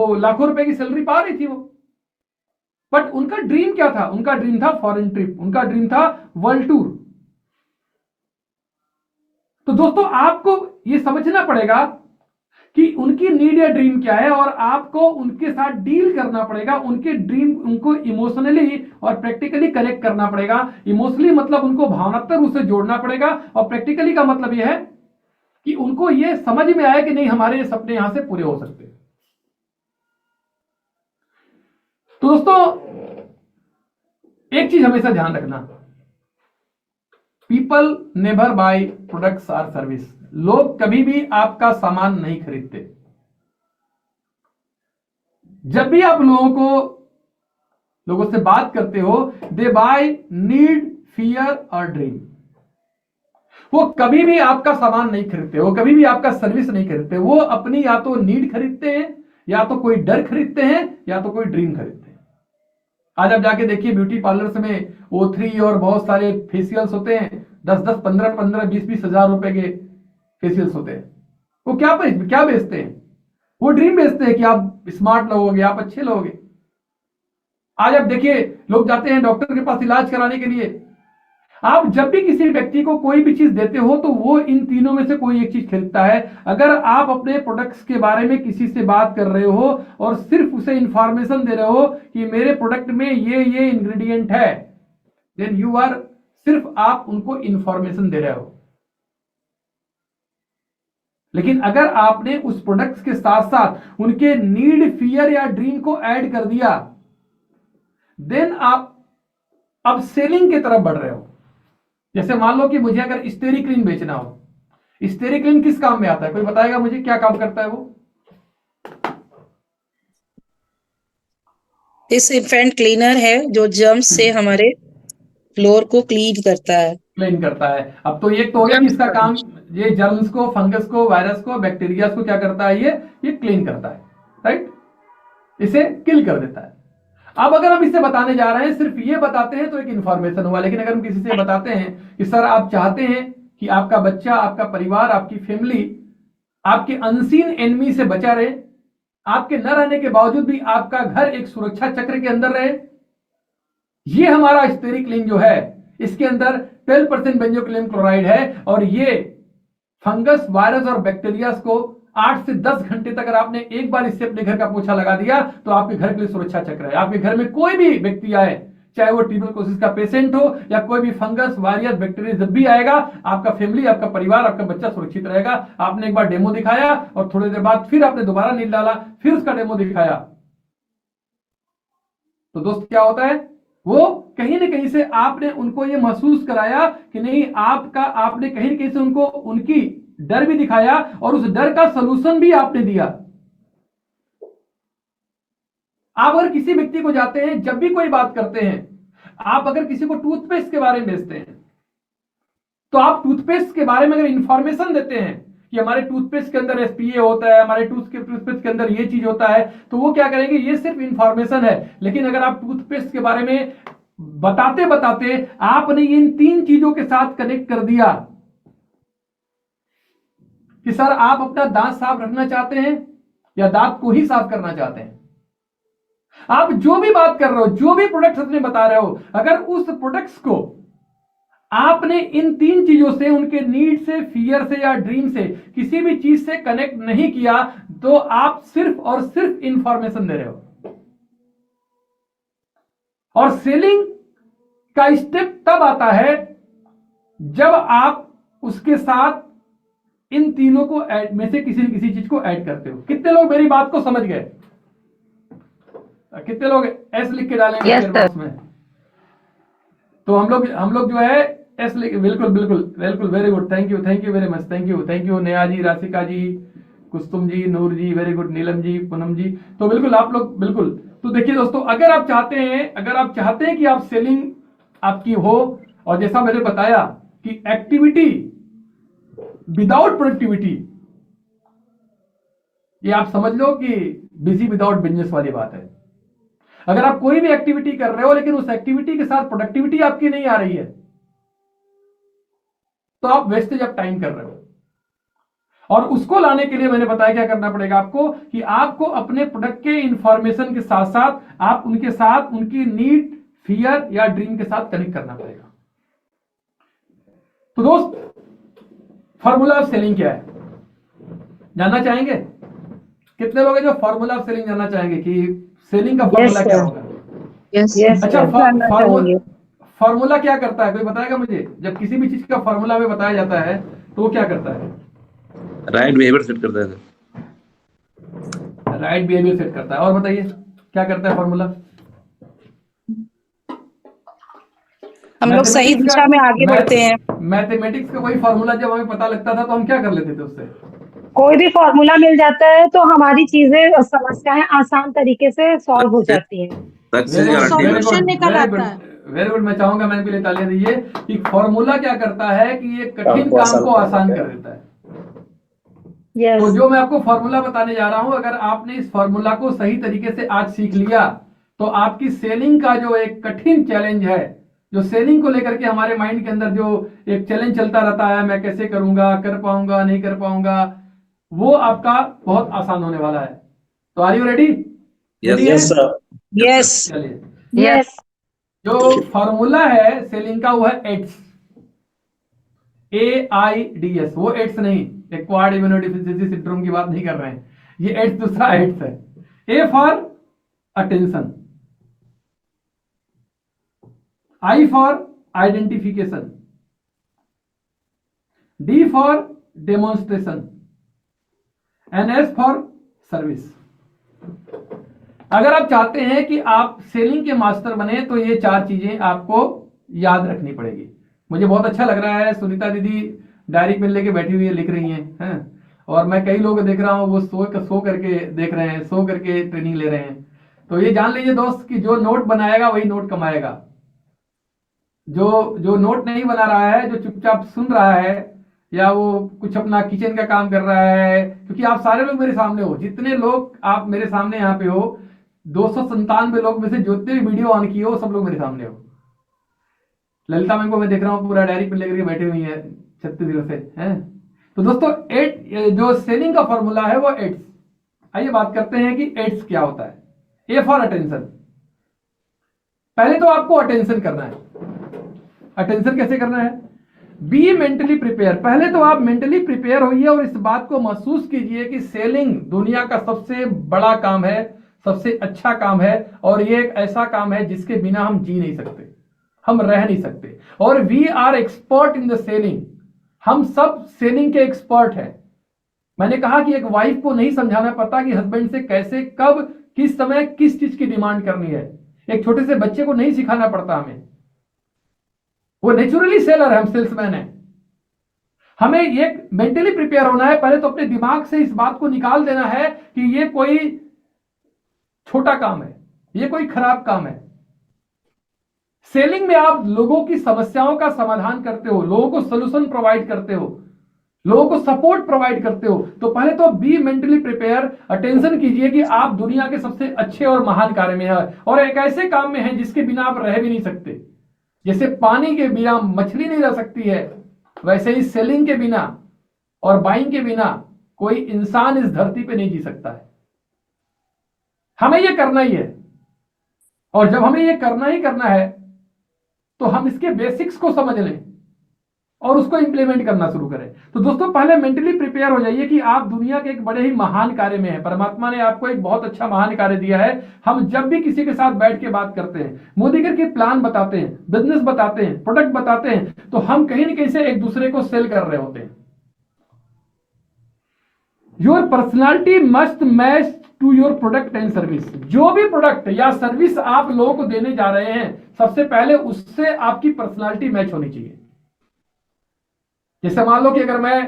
वो लाखों रुपए की सैलरी पा रही थी वो, बट उनका ड्रीम क्या था? उनका ड्रीम था फॉरेन ट्रिप, उनका ड्रीम था वर्ल्ड टूर। तो दोस्तों आपको ये समझना पड़ेगा कि उनकी नीड या ड्रीम क्या है, और आपको उनके साथ डील करना पड़ेगा। उनके ड्रीम उनको इमोशनली और प्रैक्टिकली कनेक्ट करना पड़ेगा। इमोशनली मतलब उनको भावनात्मक रूप से जोड़ना पड़ेगा, और प्रैक्टिकली का मतलब यह है कि उनको यह समझ में आए कि नहीं, हमारे सपने यहां से पूरे हो सकते हैं। तो दोस्तों एक चीज हमेशा ध्यान रखना, पीपल नेवर बाय प्रोडक्ट्स और सर्विस। लोग कभी भी आपका सामान नहीं खरीदते। जब भी आप लोगों से बात करते हो, दे बाय नीड, फियर और ड्रीम। वो कभी भी आपका सामान नहीं खरीदते, वो कभी भी आपका सर्विस नहीं खरीदते। वो अपनी या तो नीड खरीदते हैं, या तो कोई डर खरीदते हैं, या तो कोई ड्रीम खरीदते हैं। आज आप जाके देखिए ब्यूटी पार्लर्स में O3 और बहुत सारे फेशियल्स होते हैं, 10-10, 15-15, 20-20 हजार रुपए के फेशियल्स होते हैं। वो क्या बेचते हैं? वो ड्रीम बेचते हैं कि आप स्मार्ट लोगे, आप अच्छे लोगे। आज आप देखिए लोग जाते हैं डॉक्टर के पास इलाज कराने के लिए। आप जब भी किसी व्यक्ति को कोई भी चीज देते हो तो वो इन तीनों में से कोई एक चीज खरीदता है। अगर आप अपने प्रोडक्ट्स के बारे में किसी से बात कर रहे हो और सिर्फ उसे इंफॉर्मेशन दे रहे हो कि मेरे प्रोडक्ट में ये इंग्रेडिएंट है, देन यू आर, सिर्फ आप उनको इंफॉर्मेशन दे रहे हो। लेकिन अगर आपने उस प्रोडक्ट्स के साथ साथ उनके नीड, फियर या ड्रीम को ऐड कर दिया, देन आप अब सेलिंग की तरफ बढ़ रहे हो। जैसे मान लो कि मुझे अगर स्टेरिक्लीन बेचना हो, स्टेरिक्लीन किस काम में आता है? कोई बताएगा मुझे क्या काम करता है वो? डिसइंफेक्टेंट क्लीनर है जो जर्म्स से हमारे फ्लोर को क्लीन करता है। क्लीन करता है। अब तो ये तो हो गया कि इसका काम, ये जर्म्स को, फंगस को, वायरस को, बैक्टीरिया को क्या करता है? ये क्लीन करता है, राइट? इसे किल कर देता है। अब अगर हम इसे बताने जा रहे हैं, सिर्फ ये बताते हैं तो एक इंफॉर्मेशन हुआ। लेकिन अगर हम किसी से बताते हैं कि सर आप चाहते हैं कि आपका बच्चा, आपका परिवार, आपकी फैमिली आपके अनसीन एनिमी से बचा रहे, आपके न रहने के बावजूद भी आपका घर एक सुरक्षा चक्र के अंदर रहे, ये हमारा स्टेरिक्लीन जो है, इसके अंदर 12% बेंजोक्लेम क्लोराइड है, और ये फंगस, वायरस और बैक्टीरिया को 8 से 10 घंटे तक अगर आपने एक बार इससे अपने घर का पोछा लगा दिया तो आपके घर के लिए सुरक्षा चक्र है। आपके घर में कोई भी व्यक्ति आए, चाहे वो ट्यूबरकुलोसिस का पेशेंट हो या कोई भी फंगस, वायरस, बैक्टीरिया जब भी आएगा, आपका फैमिली, आपका परिवार, आपका बच्चा सुरक्षित रहेगा। आपने एक बार डेमो दिखाया और थोड़ी देर बाद फिर आपने दोबारा नील डाला, फिर उसका डेमो दिखाया, तो दोस्त क्या होता है? वो कहीं ना कहीं से आपने उनको ये महसूस कराया कि नहीं, आपने कहीं ना कहीं से उनको उनकी डर भी दिखाया, और उस डर का सलूशन भी आपने दिया। आप अगर किसी व्यक्ति को जाते हैं, जब भी कोई बात करते हैं, आप अगर किसी को टूथपेस्ट के बारे में बेचते हैं, तो आप टूथपेस्ट के बारे में अगर इंफॉर्मेशन देते हैं कि हमारे टूथपेस्ट के अंदर एसपीए होता है, हमारे टूथपेस्ट के अंदर ये चीज होता है, तो वो क्या करेंगे? ये सिर्फ इंफॉर्मेशन है। लेकिन अगर आप टूथपेस्ट के बारे में बताते बताते आपने इन 3 चीजों के साथ कनेक्ट कर दिया कि सर आप अपना दांत साफ रखना चाहते हैं या दांत को ही साफ करना चाहते हैं, आप जो भी बात कर रहे हो, जो भी प्रोडक्ट्स अपने बता रहे हो, अगर उस प्रोडक्ट्स को आपने इन 3 चीजों से, उनके नीड से, फियर से या ड्रीम से, किसी भी चीज से कनेक्ट नहीं किया, तो आप सिर्फ और सिर्फ इंफॉर्मेशन दे रहे हो। और सेलिंग का स्टेप तब आता है जब आप उसके साथ इन तीनों को में से किसी न किसी चीज को ऐड करते हो। कितने लोग मेरी बात को समझ गए? कितने लोग एस लिख के डालेंगे यस सर। में? तो हम लोग जो है एस लिख, बिल्कुल बिल्कुल बिल्कुल, very good, thank you very much, thank you Neha ji, Rashika ji, Kustum ji, Noor ji, very good, Neelam ji, Poonam ji. तो बिल्कुल आप लोग बिल्कुल। तो देखिए दोस्तों, अगर आप चाहते हैं कि आप सेलिंग आपकी हो, और जैसा मैंने बताया कि एक्टिविटी विदाउट प्रोडक्टिविटी, ये आप समझ लो कि बिजी विदाउट बिजनेस वाली बात है। अगर आप कोई भी एक्टिविटी कर रहे हो लेकिन उस एक्टिविटी के साथ प्रोडक्टिविटी आपकी नहीं आ रही है, तो आप वेस्टेज ऑफ टाइम कर रहे हो। और उसको लाने के लिए मैंने बताया क्या करना पड़ेगा आपको, कि आपको अपने प्रोडक्ट के इंफॉर्मेशन के साथ साथ आप उनके साथ उनकी नीड, फियर या ड्रीम के साथ कनेक्ट करना पड़ेगा। तो दोस्त, फॉर्मूला ऑफ सेलिंग क्या है जानना चाहेंगे? कितने लोग हैं जो फॉर्मूला ऑफ सेलिंग जानना चाहेंगे कि सेलिंग का फॉर्मूला क्या होगा? यस अच्छा, जानना चाहेंगे। फॉर्मूला क्या करता है, कोई बताएगा मुझे? जब किसी भी चीज का फॉर्मूला हमें बताया जाता है तो वो क्या करता है? राइट बिहेवियर सेट करता है सर। राइट बिहेवियर सेट करता है। और बताइए क्या करता है फॉर्मूला? हम लोग सही दिशा में आगे बढ़ते हैं। मैथमेटिक्स का कोई फॉर्मूला जब हमें पता लगता था तो हम क्या कर लेते थे उससे? कोई भी फॉर्मूला मिल जाता है तो हमारी चीजें, समस्याएं आसान तरीके से सॉल्व हो जाती हैं। सक्सेस गारंटी है। सॉल्यूशन निकल आता है। Very good. मैं चाहूंगा, मैम के लिए तालियां दीजिए कि फॉर्मूला क्या करता है कि ये कठिन काम को आसान कर देता है। यस। तो जो मैं आपको फॉर्मूला बताने जा रहा हूं, अगर आपने इस फॉर्मूला को सही तरीके से आज सीख लिया तो आपकी सेलिंग का जो एक कठिन चैलेंज है, जो सेलिंग को लेकर के हमारे माइंड के अंदर जो एक चैलेंज चलता रहता है, मैं कैसे करूंगा, कर पाऊंगा नहीं कर पाऊंगा, वो आपका बहुत आसान होने वाला है। तो are you ready? Yes sir. Yes चलिए, यस। जो फॉर्मूला है सेलिंग का वो है एड्स, AIDS। वो एड्स नहीं, एक्वायर्ड इम्यूनोडेफिशिएंसी सिंड्रोम की बात नहीं कर रहे हैं, ये एड्स दूसरा एड्स है। A for attention, I for identification, D for demonstration and S for service. अगर आप चाहते हैं कि आप सेलिंग के मास्टर बने तो ये चार चीजें आपको याद रखनी पड़ेगी। मुझे बहुत अच्छा लग रहा है, सुनीता दीदी डायरी पेन लेके बैठी हुई है, लिख रही हैं, और मैं कई लोग देख रहा हूं वो सो करके देख रहे हैं, सो करके ट्रेनिंग ले रहे हैं। तो ये जान लीजिए दोस्त कि जो नोट बनाएगा वही नोट कमाएगा। जो नोट नहीं बना रहा है, जो चुपचाप सुन रहा है या वो कुछ अपना किचन का काम कर रहा है, क्योंकि आप सारे लोग मेरे सामने हो, जितने लोग आप मेरे सामने यहाँ पे हो, 297 लोग में से जितने भी वीडियो ऑन किए हो सब लोग मेरे सामने हो। ललिता मैम को मैं देख रहा हूँ पूरा डायरी पे लेकर के बैठी हुई है छत्तीसगढ़ से हैं। तो दोस्तों, जो सेलिंग का फॉर्मूला है वो एड्स। आइए बात करते हैं कि एड्स क्या होता है। A for attention. पहले तो आपको अटेंशन करना है। अटेंशन कैसे करना है? Be mentally prepare. पहले तो आप मेंटली प्रिपेयर होइए और इस बात को महसूस कीजिए कि सेलिंग दुनिया का सबसे बड़ा काम है, सबसे अच्छा काम है, और ये एक ऐसा काम है जिसके बिना हम जी नहीं सकते, हम रह नहीं सकते। और we are expert in the selling. हम सब सेलिंग के एक्सपर्ट हैं। मैंने कहा कि एक वाइफ को नहीं समझाना पड़ता कि हस्बैंड से कैसे, कब, किस समय किस चीज की डिमांड करनी है। एक छोटे से बच्चे को नहीं सिखाना पड़ता हमें, वो नेचुरली सेलर है, हम सेल्समैन है। हमें एक मेंटली प्रिपेयर होना है। पहले तो अपने दिमाग से इस बात को निकाल देना है कि ये कोई छोटा काम है, ये कोई खराब काम है। सेलिंग में आप लोगों की समस्याओं का समाधान करते हो, लोगों को सोल्यूशन प्रोवाइड करते हो, लोगों को सपोर्ट प्रोवाइड करते हो। तो पहले तो बी मेंटली प्रिपेयर, अटेंशन कीजिए कि आप दुनिया के सबसे अच्छे और महान कार्य में है, और एक ऐसे काम में है जिसके बिना आप रह भी नहीं सकते। जैसे पानी के बिना मछली नहीं रह सकती है, वैसे ही सेलिंग के बिना और बाइंग के बिना कोई इंसान इस धरती पे नहीं जी सकता है। हमें यह करना ही है, और जब हमें यह करना ही करना है तो हम इसके बेसिक्स को समझ लें और उसको इंप्लीमेंट करना शुरू करें। तो दोस्तों, पहले मेंटली प्रिपेयर हो जाइए कि आप दुनिया के एक बड़े ही महान कार्य में हैं। परमात्मा ने आपको एक बहुत अच्छा महान कार्य दिया है। हम जब भी किसी के साथ बैठ के बात करते हैं, मोदी के प्लान बताते हैं, बिजनेस बताते हैं, प्रोडक्ट बताते हैं, तो हम कहीं ना कहीं से एक दूसरे को सेल कर रहे होते हैं। Your personality must match to your product and service. जो भी प्रोडक्ट या सर्विस आप लोगों को देने जा रहे हैं, सबसे पहले उससे आपकी पर्सनैलिटी मैच होनी चाहिए। जैसे मान लो कि अगर मैं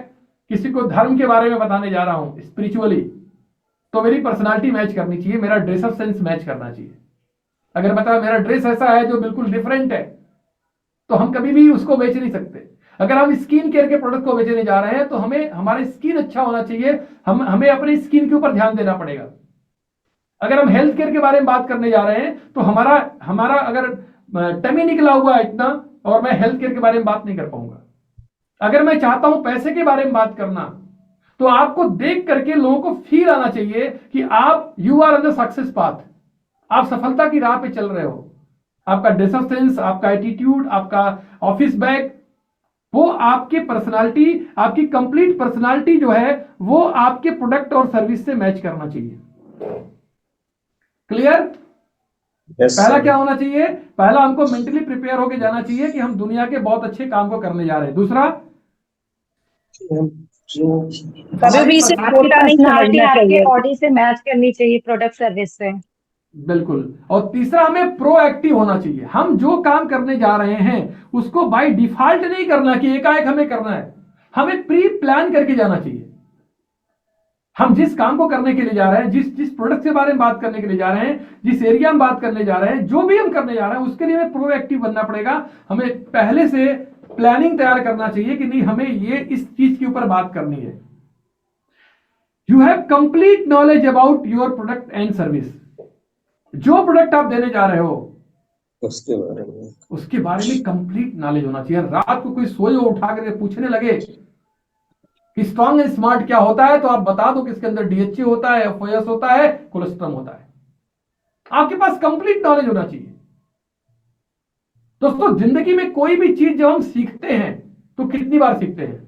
किसी को धर्म के बारे में बताने जा रहा हूं स्पिरिचुअली, तो मेरी पर्सनालिटी मैच करनी चाहिए, मेरा ड्रेसअप सेंस मैच करना चाहिए। अगर मतलब मेरा ड्रेस ऐसा है जो बिल्कुल डिफरेंट है, तो हम कभी भी उसको बेच नहीं सकते। अगर हम स्किन केयर के प्रोडक्ट को बेचने जा रहे हैं तो हमें हमारी स्किन अच्छा होना चाहिए, हमें अपनी स्किन के ऊपर ध्यान देना पड़ेगा। अगर हम हेल्थ केयर के बारे में बात करने जा रहे हैं तो हमारा अगर टमी निकला हुआ है इतना, और मैं हेल्थ केयर के बारे में बात नहीं कर पाऊंगा। अगर मैं चाहता हूं पैसे के बारे में बात करना, तो आपको देख करके लोगों को फील आना चाहिए कि आप you are on the success path, आप सफलता की राह पे चल रहे हो। आपका ड्रेस सेंस, आपका एटीट्यूड, आपका ऑफिस बैग, वो आपके पर्सनालिटी, आपकी कंप्लीट पर्सनालिटी जो है वो आपके प्रोडक्ट और सर्विस से मैच करना चाहिए। क्लियर? पहला क्या होना चाहिए? पहला हमको मेंटली प्रिपेयर होकर जाना चाहिए कि हम दुनिया के बहुत अच्छे काम को करने जा रहे हैं। दूसरा, कभी भी इसे आपकी छोटा नहीं पर्सनालिटी समझना आपके चाहिए। बॉडी से मैच करनी चाहिए, प्रोडक्ट सर्विस से। बिल्कुल। और तीसरा, हमें प्रोएक्टिव होना चाहिए। हम जो काम करने जा रहे हैं उसको बाय डिफॉल्ट नहीं करना कि एकाएक हमें करना है, हमें प्री प्लान करके जाना चाहिए। हम जिस काम को करने के लिए जा रहे हैं, जिस प्रोडक्ट के बारे में बात करने के लिए जा रहे हैं, जिस एरिया में बात करने जा रहे हैं, जो भी हम करने जा रहे हैं, उसके लिए हमें प्रोएक्टिव बनना पड़ेगा। हमें पहले से प्लानिंग तैयार करना चाहिए कि नहीं, हमें ये इस चीज के ऊपर बात करनी है। You have complete knowledge about your product and service. जो प्रोडक्ट आप देने जा रहे हो उसके बारे में कंप्लीट नॉलेज होना चाहिए। रात को कोई सोए उठा करके पूछने लगे कि स्ट्रॉन्ग एंड स्मार्ट क्या होता है, तो आप बता दो कि इसके अंदर डीएचए होता है, एफओएस होता है, कोलेस्ट्रॉम होता है। आपके पास कंप्लीट नॉलेज होना चाहिए। दोस्तों, जिंदगी में कोई भी चीज जब हम सीखते हैं तो कितनी बार सीखते हैं?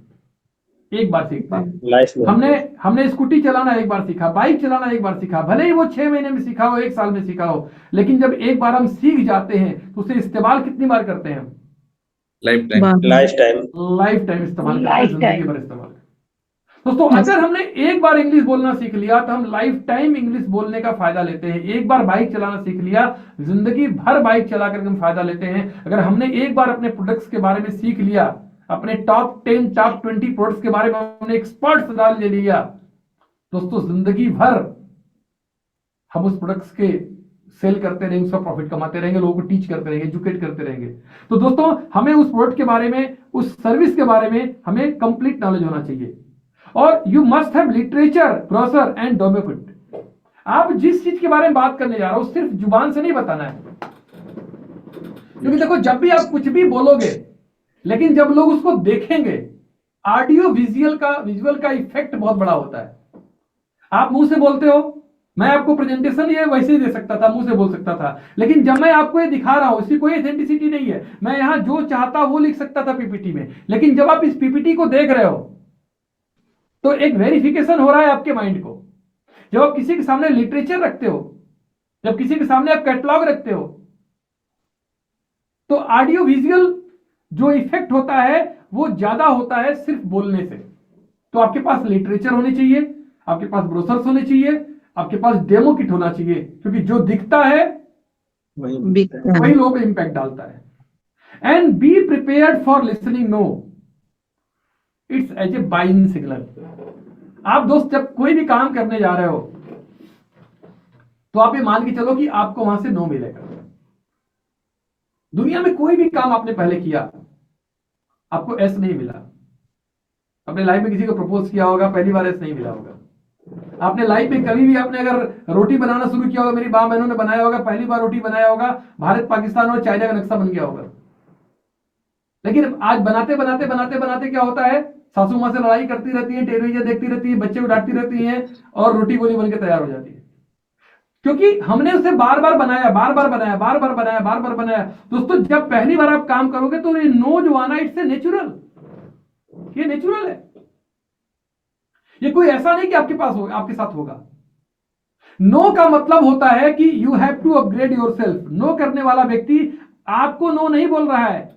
एक बार सीखते हैं। हमने स्कूटी चलाना एक बार सीखा, बाइक चलाना एक बार सीखा, भले ही वो 6 महीने में सीखा हो, 1 साल में सीखा हो, लेकिन जब एक बार हम सीख जाते हैं तो उसे इस्तेमाल कितनी बार करते हैं? लाइफ टाइम लाइफ टाइम इस्तेमाल करते हैं, जिंदगी भर इस्तेमाल। दोस्तों, अगर हमने एक बार इंग्लिश बोलना सीख लिया तो हम लाइफ टाइम इंग्लिश बोलने का फायदा लेते हैं। एक बार बाइक चलाना सीख लिया, जिंदगी भर बाइक चला करके हम फायदा लेते हैं। अगर हमने एक बार अपने प्रोडक्ट्स के बारे में सीख लिया, अपने टॉप 10 टॉप 20 प्रोडक्ट्स के बारे में हमने एक्सपर्ट सलाह ले लिया, दोस्तों जिंदगी भर हम उस प्रोडक्ट्स के सेल करते रहेंगे, उसका प्रॉफिट कमाते रहेंगे, लोगों को टीच करते रहेंगे, एजुकेट करते रहेंगे। तो दोस्तों, हमें उस प्रोडक्ट के बारे में, उस सर्विस के बारे में हमें कंप्लीट नॉलेज होना चाहिए। और you must have literature, brochure and डोमेफिट। आप जिस चीज के बारे में बात करने जा रहे हो सिर्फ जुबान से नहीं बताना है, क्योंकि देखो, जब भी आप कुछ भी बोलोगे, लेकिन जब लोग उसको देखेंगे, ऑडियो विजुअल का इफेक्ट बहुत बड़ा होता है। आप मुंह से बोलते हो, मैं आपको प्रेजेंटेशन ये वैसे ही दे सकता था, मुंह से बोल सकता था, लेकिन जब मैं आपको ये दिखा रहा हूं, इसकी कोई ऑथेंटिसिटी नहीं है। मैं यहां जो चाहता वो लिख सकता था पीपीटी में, लेकिन जब आप इस पीपीटी को देख रहे हो तो एक वेरिफिकेशन हो रहा है आपके माइंड को। जब आप किसी के सामने लिटरेचर रखते हो, जब किसी के सामने आप कैटलॉग रखते हो, तो ऑडियो विजुअल जो इफेक्ट होता है वो ज्यादा होता है सिर्फ बोलने से। तो आपके पास लिटरेचर होनी चाहिए, आपके पास ब्रोशर्स होने चाहिए, आपके पास डेमो किट होना चाहिए, क्योंकि जो दिखता है वही लोगों पे इंपैक्ट डालता है। And be prepared for listening no, it's as a buying signal. आप दोस्त जब कोई भी काम करने जा रहे हो तो आप ये मान के चलो कि आपको वहां से नो मिलेगा। दुनिया में कोई भी काम आपने पहले किया, आपको एस नहीं मिला। अपने लाइफ में किसी को प्रपोज किया होगा, पहली बार एस नहीं मिला होगा। आपने लाइफ में कभी भी आपने अगर रोटी बनाना शुरू किया होगा, मेरी मां बहनों ने बनाया होगा, पहली बार रोटी बनाया होगा, भारत पाकिस्तान और चाइना का नक्शा बन गया होगा। लेकिन आज बनाते बनाते बनाते बनाते क्या होता है, सासू मां से लड़ाई करती रहती है, टेलीविजन देखती रहती है, बच्चे को डांटती रहती हैं, और रोटी गोली बन के तैयार हो जाती है, क्योंकि हमने उसे बार बार बनाया, बार बार बनाया, बार बार बनाया, बार बार बनाया। दोस्तों, जब पहली बार आप काम करोगे तो ये नो जो आना, इट्स ए नेचुरल, ये नेचुरल है। ये कोई ऐसा नहीं कि आपके पास होगा, आपके साथ होगा। नो का मतलब होता है कि you have to upgrade yourself. No करने वाला व्यक्ति आपको नो नहीं बोल रहा है,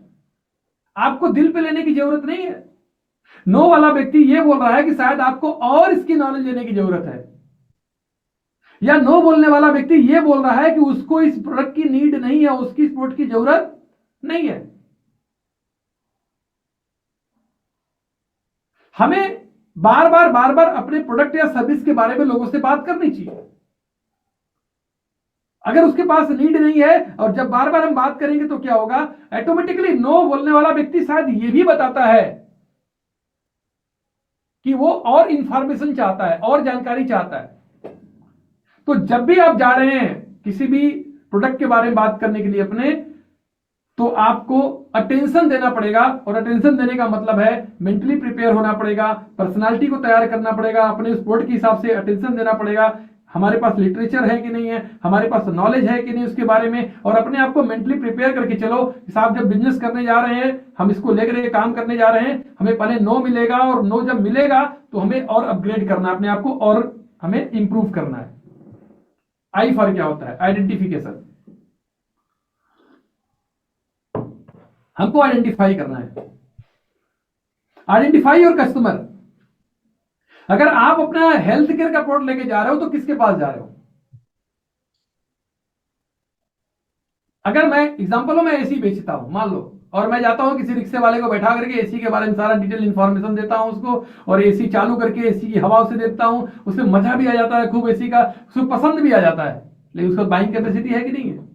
आपको दिल पे लेने की जरूरत नहीं है। नो वाला व्यक्ति ये बोल रहा है कि शायद आपको और इसकी नॉलेज लेने की जरूरत है, या नो बोलने वाला व्यक्ति ये बोल रहा है कि उसको इस प्रोडक्ट की नीड नहीं है, उसकी इस प्रोडक्ट की जरूरत नहीं है। हमें बार बार अपने प्रोडक्ट या सर्विस के बारे में लोगों से बात करनी चाहिए। अगर उसके पास नीड नहीं है और जब बार बार हम बात करेंगे तो क्या होगा, ऑटोमेटिकली नो बोलने वाला व्यक्ति शायद ये भी बताता है कि वो और इंफॉर्मेशन चाहता है, और जानकारी चाहता है। तो जब भी आप जा रहे हैं किसी भी प्रोडक्ट के बारे में बात करने के लिए अपने, तो आपको अटेंशन देना पड़ेगा, और अटेंशन देने का मतलब है मेंटली प्रिपेयर होना पड़ेगा, पर्सनालिटी को तैयार करना पड़ेगा, अपने स्पोर्ट के हिसाब से अटेंशन देना पड़ेगा, हमारे पास लिटरेचर है कि नहीं है, हमारे पास नॉलेज है कि नहीं उसके बारे में, और अपने आप को मेंटली प्रिपेयर करके चलो। साहब जब बिजनेस करने जा रहे हैं, हम इसको लेकर के काम करने जा रहे हैं, हमें पहले नो मिलेगा, और नो जब मिलेगा तो हमें और अपग्रेड करना है अपने आप को, और हमें इंप्रूव करना है। आई फॉर क्या होता है? आइडेंटिफिकेशन। हमको आइडेंटिफाई करना है। Identify your customer. अगर आप अपना हेल्थ केयर का प्रोडक्ट लेके जा रहे हो तो किसके पास जा रहे हो? अगर मैं एग्जांपल में एसी बेचता हूं मान लो, और मैं जाता हूं किसी रिक्शे वाले को बैठा करके एसी के बारे में सारा डिटेल इंफॉर्मेशन देता हूं उसको, और एसी चालू करके एसी की हवा उसे देता हूं, उसे मजा भी आ जाता है खूब एसी का, उसको पसंद भी आ जाता है, लेकिन उसको बाइंग कैपेसिटी है कि नहीं है?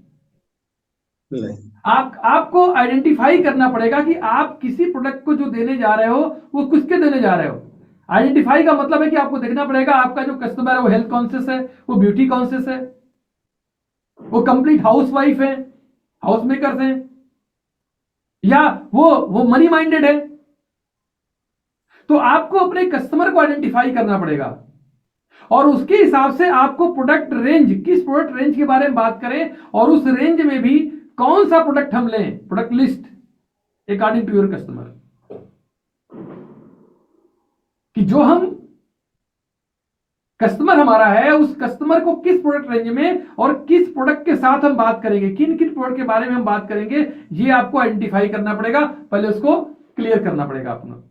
आपको आइडेंटिफाई करना पड़ेगा कि आप किसी प्रोडक्ट को जो देने जा रहे हो वो किसके देने जा रहे हो। आइडेंटिफाई का मतलब है कि आपको देखना पड़ेगा आपका जो कस्टमर है वो हेल्थ कॉन्शियस है, वो ब्यूटी कॉन्शियस है, वो कंप्लीट हाउस वाइफ है, हाउस मेकर्स हैं, या वो मनी माइंडेड है। तो आपको अपने कस्टमर को आइडेंटिफाई करना पड़ेगा, और उसके हिसाब से आपको प्रोडक्ट रेंज, किस प्रोडक्ट रेंज के बारे में बात करें, और उस रेंज में भी कौन सा प्रोडक्ट हम लें, product list according to your customer, कि जो हम कस्टमर हमारा है उस कस्टमर को किस प्रोडक्ट रेंज में और किस प्रोडक्ट के साथ हम बात करेंगे, किन किन प्रोडक्ट के बारे में हम बात करेंगे, ये आपको आइडेंटिफाई करना पड़ेगा, पहले उसको क्लियर करना पड़ेगा अपना।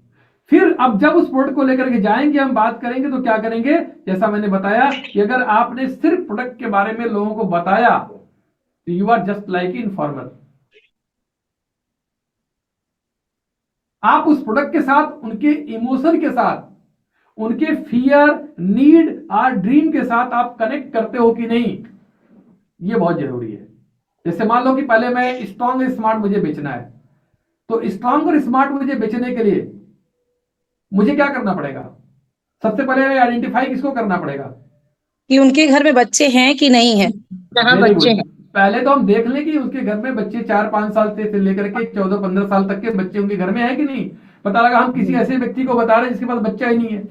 फिर अब जब उस प्रोडक्ट को लेकर के जाएंगे, हम बात करेंगे, तो क्या करेंगे, जैसा मैंने बताया कि अगर आपने सिर्फ प्रोडक्ट के बारे में लोगों को बताया तो you are just like informer. आप उस प्रोडक्ट के साथ, उनके इमोशन के साथ, उनके फियर, नीड और ड्रीम के साथ आप कनेक्ट करते हो कि नहीं, ये बहुत जरूरी है। जैसे मान लो कि पहले मैं स्ट्रांग और स्मार्ट मुझे बेचना है, तो स्ट्रांग और स्मार्ट मुझे बेचने के लिए मुझे क्या करना पड़ेगा? सबसे पहले आइडेंटिफाई किसको करना पड़ेगा? कि उनके घर में बच्चे हैं कि नहीं है। जहाँ Very बच्चे good। हैं, पहले तो हम देख लें कि उसके घर में बच्चे 4-5 साल से लेकर के 14-15 साल तक के बच्चे उनके घर में है कि नहीं। पता लगा हम किसी ऐसे व्यक्ति को बता रहे हैं जिसके पास बच्चा ही नहीं है,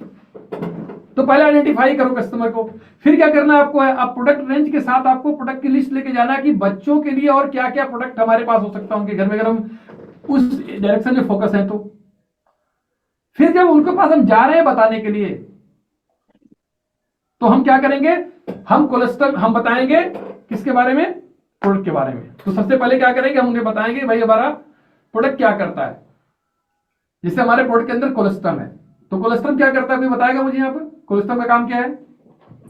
तो पहले आइडेंटिफाई करो कस्टमर को। फिर क्या करना है आपको है, आप प्रोडक्ट रेंज के साथ आपको प्रोडक्ट की लिस्ट लेके जाना कि बच्चों के लिए और क्या क्या प्रोडक्ट हमारे पास हो सकता है उनके घर में, अगर हम उस डायरेक्शन में फोकस है तो। फिर जब उनके पास हम जा रहे हैं बताने के लिए, तो हम क्या करेंगे, हम कोलेस्ट्रॉल हम बताएंगे किसके बारे में, प्रोडक्ट के बारे में। तो सबसे पहले क्या करेंगे, हम उन्हें बताएंगे भाई हमारा प्रोडक्ट क्या करता है। जैसे हमारे प्रोडक्ट के अंदर कोलेस्ट्रॉल है, तो कोलेस्ट्रॉल क्या करता है, कोई बताएगा मुझे यहाँ पर कोलेस्ट्रॉल का काम क्या है?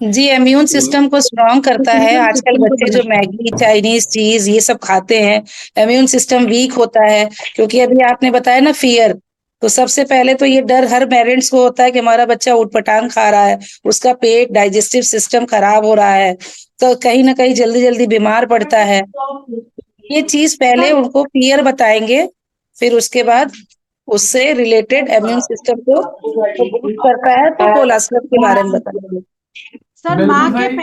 जी इम्यून सिस्टम को स्ट्रांग करता है। आजकल बच्चे जो मैगी, चाइनीज चीज ये सब खाते हैं, इम्यून सिस्टम वीक होता है। क्योंकि अभी आपने बताया ना फियर, तो सबसे पहले तो ये डर हर पेरेंट्स को होता है कि हमारा बच्चा ऊटपटांग खा रहा है, उसका पेट, डाइजेस्टिव सिस्टम खराब हो रहा है, तो कहीं ना कहीं जल्दी जल्दी बीमार पड़ता है। ये चीज पहले उनको क्लियर बताएंगे, फिर उसके बाद उससे रिलेटेड इम्यून सिस्टम को बूस्ट करता है, तो कोलेस्ट्रॉल के बारे में बताएंगे। सर बिल्कुल माँ के सही।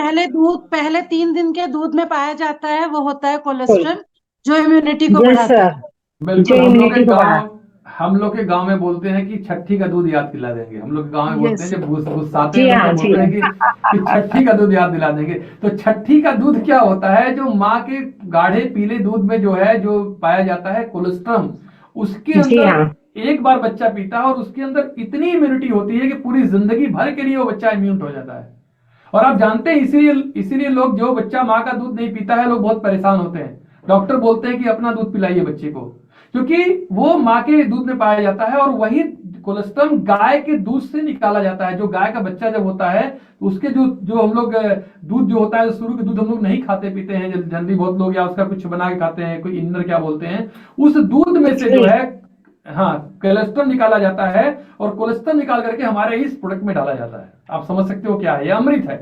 पहले 3 दिन के दूध में पाया जाता है, वो होता है कोलेस्ट्रॉल, जो इम्यूनिटी को यस बढ़ाता सर, है। बिल्कुल। जो immunity को हम लोग के गांव में बोलते हैं कि छठी का दूध याद दिला देंगे। हम लोग के गांव में बोलते हैं, Yes. जब गुस्साते जी हैं हाँ, तो जी बोलते हैं कि छठी का दूध याद दिला देंगे। तो छठी का दूध क्या होता है, जो माँ के गाढ़े पीले दूध में जो है, जो पाया जाता है कोलेस्ट्रॉल, उसके जी अंदर हाँ, एक बार बच्चा पीता है और उसके अंदर इतनी इम्यूनिटी होती है कि पूरी जिंदगी भर के लिए वो बच्चा इम्यून हो जाता है। और आप जानते हैं, इसीलिए लोग, जो बच्चा माँ का दूध नहीं पीता है, लोग बहुत परेशान होते हैं। डॉक्टर बोलते हैं कि अपना दूध पिलाइए बच्चे को, क्योंकि वो माँ के दूध में पाया जाता है, और वही कोलेस्ट्रॉल गाय के दूध से निकाला जाता है। जो गाय का बच्चा जब होता है, तो उसके जो हम लोग दूध जो होता है, शुरू के दूध हम लोग नहीं खाते पीते हैं जल्दी बहुत लोग, या उसका कुछ बना के खाते हैं, कोई इनर क्या बोलते हैं, उस दूध में से जो है, हाँ, कोलेस्ट्रॉल निकाला जाता है, और कोलेस्ट्रॉल निकाल करके हमारे इस प्रोडक्ट में डाला जाता है। आप समझ सकते हो क्या है, ये अमृत है।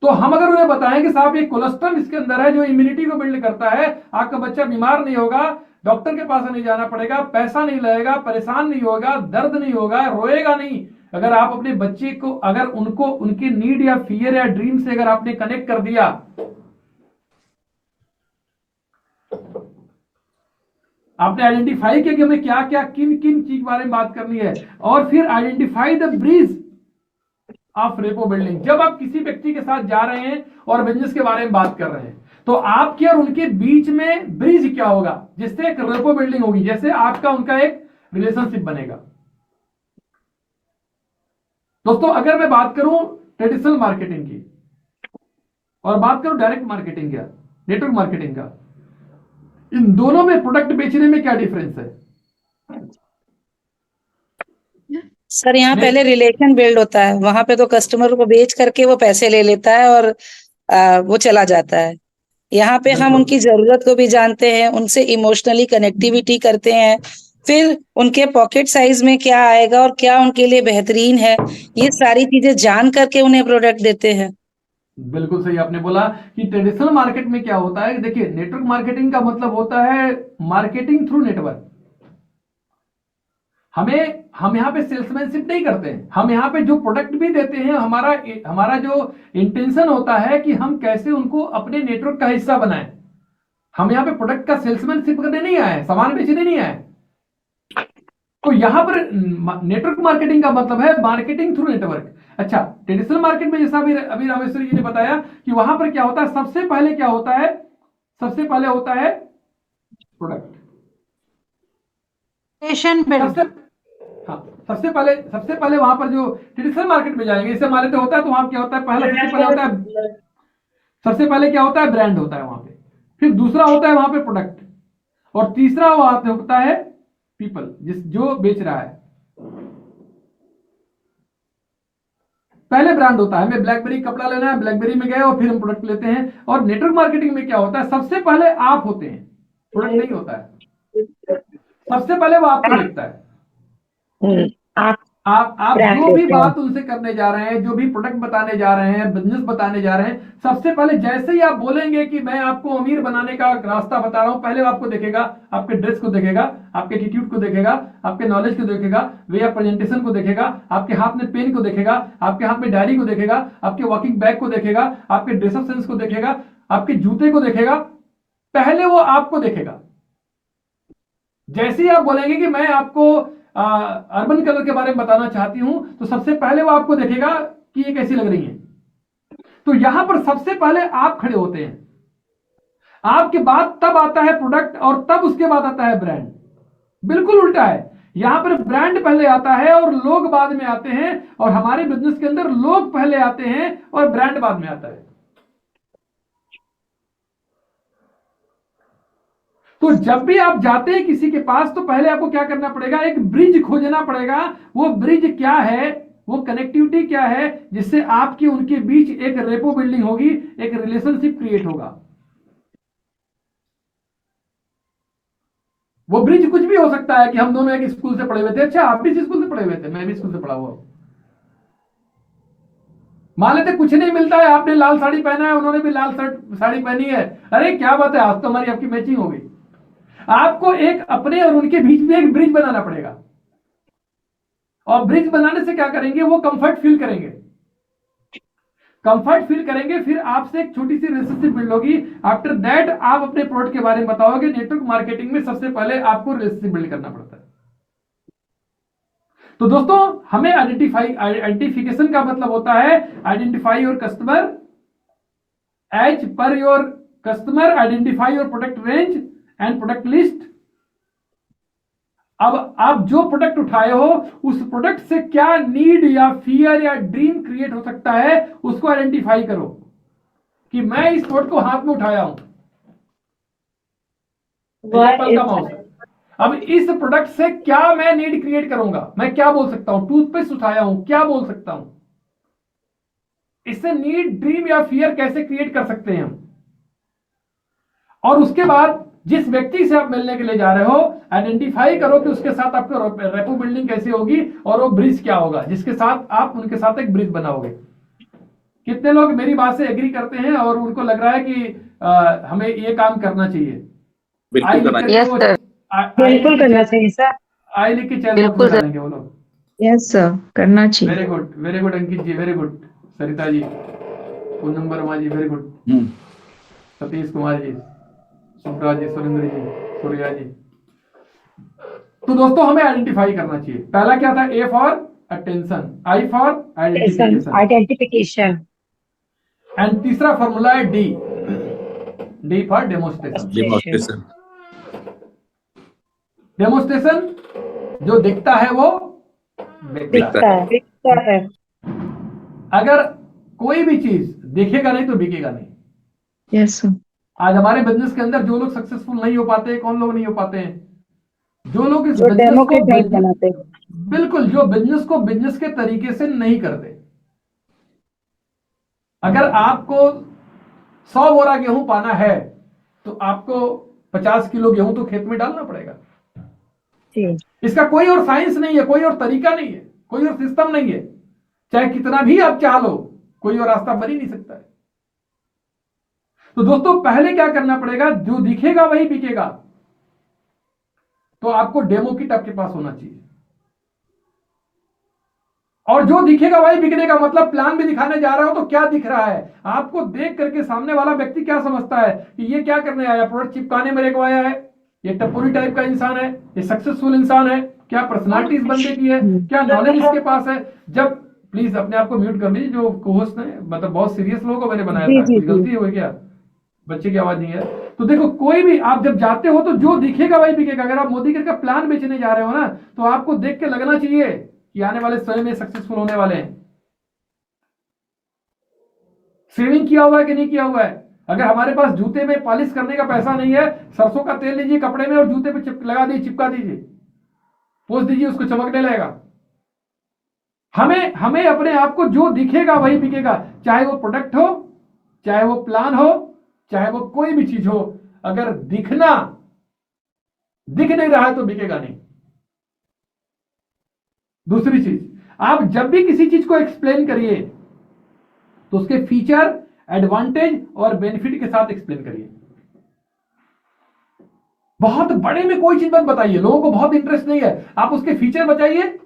तो हम अगर उन्हें बताएं कि साहब ये कोलेस्ट्रॉल इसके अंदर है जो इम्यूनिटी को बिल्ड करता है, आपका बच्चा बीमार नहीं होगा, डॉक्टर के पास नहीं जाना पड़ेगा, पैसा नहीं लगेगा, परेशान नहीं होगा, दर्द नहीं होगा, रोएगा नहीं। अगर आप अपने बच्चे को, अगर उनको उनके नीड या फियर या ड्रीम से अगर आपने कनेक्ट कर दिया, आपने आइडेंटिफाई किया कि हमें क्या क्या किन किन चीज के बारे में बात करनी है, और फिर identify the bridge of rapport building. जब आप किसी व्यक्ति के साथ जा रहे हैं और बिजनेस के बारे में बात कर रहे हैं, तो आपके और उनके बीच में ब्रिज क्या होगा, जिससे एक रेपो बिल्डिंग होगी, जैसे आपका उनका एक रिलेशनशिप बनेगा। दोस्तों, अगर मैं बात करूं ट्रेडिशनल मार्केटिंग की और बात करूं डायरेक्ट मार्केटिंग का, नेटवर्क मार्केटिंग का, इन दोनों में प्रोडक्ट बेचने में क्या डिफरेंस है? सर यहाँ पहले रिलेशन बिल्ड होता है, वहां पे तो कस्टमर को बेच करके वो पैसे ले लेता है और वो चला जाता है। यहाँ पे हम बिल्कुल। उनकी जरूरत को भी जानते हैं, उनसे इमोशनली कनेक्टिविटी करते हैं, फिर उनके पॉकेट साइज में क्या आएगा और क्या उनके लिए बेहतरीन है, ये सारी चीजें जान करके उन्हें प्रोडक्ट देते हैं। बिल्कुल सही आपने बोला कि ट्रेडिशनल मार्केट में क्या होता है। देखिए, नेटवर्क मार्केटिंग का मतलब होता है मार्केटिंग थ्रू नेटवर्क। हम यहाँ पे सेल्समैनशिप नहीं करते हैं, हम यहाँ पे जो प्रोडक्ट भी देते हैं, हमारा जो इंटेंशन होता है कि हम कैसे उनको अपने नेटवर्क का हिस्सा बनाएं। हम यहाँ पे प्रोडक्ट का सेल्समैनशिप करने नहीं आए, सामान बेचने नहीं आए। तो यहाँ पर नेटवर्क मार्केटिंग का मतलब है मार्केटिंग थ्रू नेटवर्क। अच्छा, ट्रेडिशनल मार्केट में जैसा अभी रामेश्वरी जी ने बताया कि वहां पर क्या होता है, सबसे पहले क्या होता है, सबसे पहले होता है प्रोडक्ट। सबसे पहले वहां पर जो ट्रेडिशनल मार्केट में जाएंगे, इससे मान लेते होता है, तो वहां क्या होता है, पहला सबसे पहले क्या होता है, ब्रांड होता है वहां पे, फिर दूसरा होता है वहां पे प्रोडक्ट, और तीसरा वहां होता है पीपल, जो बेच रहा है। पहले ब्रांड होता है, हमें ब्लैकबेरी कपड़ा लेना है, ब्लैकबेरी में गए और फिर हम प्रोडक्ट लेते हैं। और नेटवर्क मार्केटिंग में क्या होता है, सबसे पहले आप होते हैं, प्रोडक्ट नहीं होता है, सबसे पहले वो आपको देखता है। आप जो भी बात उनसे करने जा रहे हैं, जो भी प्रोडक्ट बताने जा रहे हैं, बिजनेस बताने जा रहे हैं, सबसे पहले जैसे ही आप बोलेंगे कि मैं आपको अमीर बनाने का रास्ता बता रहा हूं, पहले वो आपको देखेगा, आपके ड्रेस को देखेगा, आपके एटीट्यूड को देखेगा, आपके नॉलेज को देखेगा, वे ऑफ प्रेजेंटेशन को देखेगा, आपके हाथ में पेन को देखेगा, आपके हाथ में डायरी को देखेगा, आपके वॉकिंग बैग को देखेगा, आपके ड्रेस ऑफ सेंस को देखेगा, आपके जूते को देखेगा, पहले वो आपको देखेगा। जैसे ही आप बोलेंगे कि मैं आपको अर्बन कलर के बारे में बताना चाहती हूं, तो सबसे पहले वो आपको देखेगा कि ये कैसी लग रही है। तो यहां पर सबसे पहले आप खड़े होते हैं, आपके बाद तब आता है प्रोडक्ट, और तब उसके बाद आता है ब्रांड। बिल्कुल उल्टा है, यहां पर ब्रांड पहले आता है और लोग बाद में आते हैं, और हमारे बिजनेस के अंदर लोग पहले आते हैं और ब्रांड बाद में आता है। तो जब भी आप जाते हैं किसी के पास, तो पहले आपको क्या करना पड़ेगा, एक ब्रिज खोजना पड़ेगा। वो ब्रिज क्या है, वो कनेक्टिविटी क्या है, जिससे आपकी उनके बीच एक रेपो बिल्डिंग होगी, एक रिलेशनशिप क्रिएट होगा। वो ब्रिज कुछ भी हो सकता है कि हम दोनों एक स्कूल से पढ़े हुए थे। अच्छा, आप भी इस स्कूल से पढ़े हुए थे, मैं भी स्कूल से पढ़ा हुआ हूं। मान लेते कुछ नहीं मिलता है, आपने लाल साड़ी पहना है, उन्होंने भी लाल साड़ी पहनी है, अरे क्या बात है, आज तो हमारी आपकी मैचिंग हो गई। आपको एक अपने और उनके बीच में एक ब्रिज बनाना पड़ेगा, और ब्रिज बनाने से क्या करेंगे, वो कंफर्ट फील करेंगे, कंफर्ट फील करेंगे, फिर आपसे एक छोटी सी रिलेशनशिप बिल्ड होगी। आफ्टर दैट आप अपने प्रोडक्ट के बारे में बताओगे। नेटवर्क मार्केटिंग में सबसे पहले आपको रिलेशनशिप बिल्ड करना पड़ता है। तो दोस्तों, हमें आइडेंटिफिकेशन का मतलब होता है identify your customer as per your customer, identify your product range and product list. अब आप जो प्रोडक्ट उठाए हो, उस प्रोडक्ट से क्या नीड या फियर या ड्रीम क्रिएट हो सकता है, उसको आइडेंटिफाई करो कि मैं इस प्रोडक्ट को हाथ में उठाया हूं, एप्पल का माउस। अब इस प्रोडक्ट से क्या मैं नीड क्रिएट करूंगा, मैं क्या बोल सकता हूं, टूथपेस्ट उठाया हूं, क्या बोल सकता हूं, इससे नीड, ड्रीम या फियर कैसे क्रिएट कर सकते हैं हम। और उसके बाद जिस व्यक्ति से आप मिलने के लिए जा रहे हो, आइडेंटिफाई करो कि उसके साथ आपको रेपो बिल्डिंग कैसे होगी, और वो ब्रिज क्या होगा जिसके साथ आप उनके साथ एक ब्रिज बनाओगे। कितने लोग मेरी बात से एग्री करते हैं और उनको लग रहा है कि हमें ये काम करना चाहिए? बिल्कुल करना चाहिए सर। आई लिख के चैनल पर डालेंगे वो लोग। यस सर, करना चाहिए। वेरी गुड अंकित जी, वेरी गुड। सरिता जी, पूनम वर्मा जी, वेरी गुड। सतीश कुमार जी, सुब्रा जी, सुरेंद्र जी, सूर्या जी, तो दोस्तों हमें आइडेंटिफाई करना चाहिए। पहला क्या था? A for attention, I for identification, identification, and तीसरा फॉर्मूला है D, D for demonstration. Demonstration. Demonstration जो दिखता है वो बिकता है। दिखता है। अगर कोई भी चीज दिखेगा नहीं तो बिकेगा नहीं। Yes, sir. आज हमारे बिजनेस के अंदर जो लोग सक्सेसफुल नहीं हो पाते, कौन लोग नहीं हो पाते हैं? जो लोग इस जो बिजनेस डेमो को के टाइप बनाते हैं। बिल्कुल, जो बिजनेस को बिजनेस के तरीके से नहीं करते। अगर आपको 100 बोरा गेहूं पाना है तो आपको 50 किलो गेहूं तो खेत में डालना पड़ेगा। जी। इसका कोई और साइंस नहीं है, कोई और तरीका नहीं है, कोई और सिस्टम नहीं है। चाहे कितना भी आप चाह लो, कोई और रास्ता बन ही नहीं सकता है। तो दोस्तों पहले क्या करना पड़ेगा? जो दिखेगा वही बिकेगा। तो आपको डेमो किट आपके पास होना चाहिए, और जो दिखेगा वही बिकने का मतलब प्लान भी दिखाने जा रहे हो तो क्या दिख रहा है? आपको देख करके सामने वाला व्यक्ति क्या समझता है कि ये क्या करने आया? प्रोडक्ट चिपकाने मेरे को आया है? ये टपोरी टाइप का इंसान है? ये सक्सेसफुल इंसान है? क्या पर्सनालिटी इस बंदे की है? क्या नॉलेज इसके पास है? जब प्लीज अपने आप को म्यूट कर लीजिए, जो कोहोस्ट है, मतलब बहुत सीरियस लोगों को मैंने बनाया था, कुछ गलती हो गई क्या? बच्चे की आवाज नहीं है। तो देखो, कोई भी आप जब जाते हो तो जो दिखेगा वही बिकेगा। अगर आप मोदी का प्लान बेचने जा रहे हो ना, तो आपको देख के लगना चाहिए कि आने वाले समय में सक्सेसफुल होने वाले हैं। सेविंग किया हुआ है कि नहीं किया हुआ है? अगर हमारे पास जूते में पॉलिश करने का पैसा नहीं है, सरसों का तेल लीजिए कपड़े में और जूते पे लगा दीजिए, चिपका दीजिए, पोंछ दीजिए, उसको चमकने लगेगा। हमें अपने आप को जो दिखेगा वही बिकेगा, चाहे वो प्रोडक्ट हो, चाहे वो प्लान हो, चाहे वो कोई भी चीज हो। अगर दिख नहीं रहा है तो बिकेगा नहीं। दूसरी चीज, आप जब भी किसी चीज को एक्सप्लेन करिए तो उसके फीचर, एडवांटेज और बेनिफिट के साथ एक्सप्लेन करिए। बहुत बड़े में कोई चीज मत बताइए, लोगों को बहुत इंटरेस्ट नहीं है। आप उसके फीचर बताइए,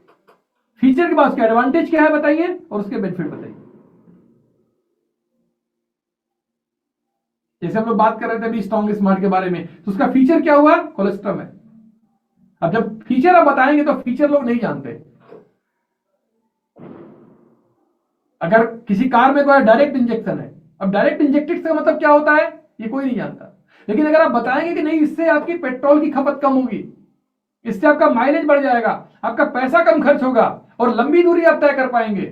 फीचर के बाद उसका एडवांटेज क्या है बताइए, और उसके बेनिफिट बताइए। जैसे हम लोग बात कर रहे थे अभी स्ट्रॉन्ग स्मार्ट के बारे में, तो उसका फीचर क्या हुआ? कोलेस्ट्रॉल है। अब जब फीचर आप बताएंगे तो फीचर लोग नहीं जानते। अगर किसी कार में कोई डायरेक्ट इंजेक्शन है, अब डायरेक्ट इंजेक्टेड का मतलब क्या होता है ये कोई नहीं जानता। लेकिन अगर आप बताएंगे कि नहीं, इससे आपकी पेट्रोल की खपत कम होगी, इससे आपका माइलेज बढ़ जाएगा, आपका पैसा कम खर्च होगा और लंबी दूरी आप तय कर पाएंगे,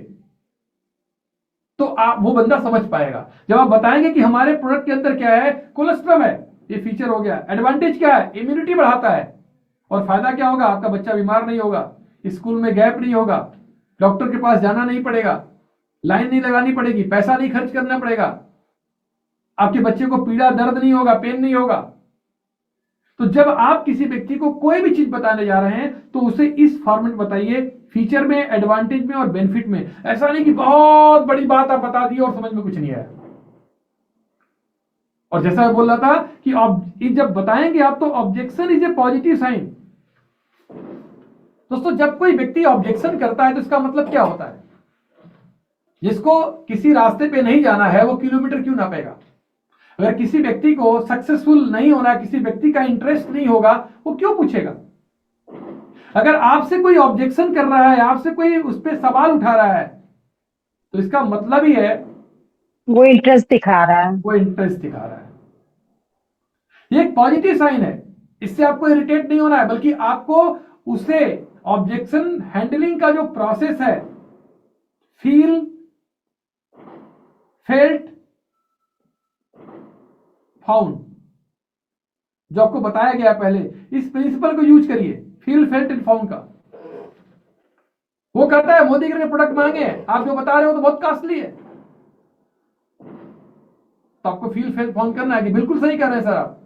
तो आप वो बंदा समझ पाएगा। जब आप बताएंगे कि हमारे प्रोडक्ट के अंदर क्या है, कोलेस्ट्रॉल है, ये फीचर हो गया, एडवांटेज क्या है, इम्यूनिटी बढ़ाता है, और फायदा क्या होगा, आपका बच्चा बीमार नहीं होगा, स्कूल में गैप नहीं होगा, डॉक्टर के पास जाना नहीं पड़ेगा, लाइन नहीं लगानी पड़ेगी, पैसा नहीं खर्च करना पड़ेगा, आपके बच्चे को पीड़ा दर्द नहीं होगा, पेन नहीं होगा। तो जब आप किसी व्यक्ति को कोई भी चीज बताने जा रहे हैं तो उसे इस फॉर्मेट बताइए, फीचर में, एडवांटेज में और बेनिफिट में। ऐसा नहीं कि बहुत बड़ी बात आप बता दी और समझ में कुछ नहीं आया। और जैसा मैं बोल रहा था कि जब बताएंगे आप तो objection is a positive sign. दोस्तों जब कोई व्यक्ति ऑब्जेक्शन करता है तो इसका मतलब क्या होता है? जिसको किसी रास्ते पे नहीं जाना है वो किलोमीटर क्यों ना पाएगा? अगर किसी व्यक्ति को सक्सेसफुल नहीं होना, किसी व्यक्ति का इंटरेस्ट नहीं होगा, वो क्यों पूछेगा? अगर आपसे कोई ऑब्जेक्शन कर रहा है, आपसे कोई उस पर सवाल उठा रहा है, तो इसका मतलब ही है वो इंटरेस्ट दिखा रहा है। वो इंटरेस्ट दिखा रहा है। ये एक पॉजिटिव साइन है। इससे आपको इरिटेट नहीं होना है, बल्कि आपको उसे ऑब्जेक्शन हैंडलिंग का जो प्रोसेस है, फील, फेल्ट, फाउंड, जो आपको बताया गया पहले, इस प्रिंसिपल को यूज करिए, फील, फेल्ट एंड फाउंड का। वो कहता है मोदी के प्रोडक्ट महंगे हैं, आप जो बता रहे हो तो बहुत कॉस्टली है, तो आपको फील, फेल्ट, फाउंड करना है कि बिल्कुल सही कर रहे हैं सर आप।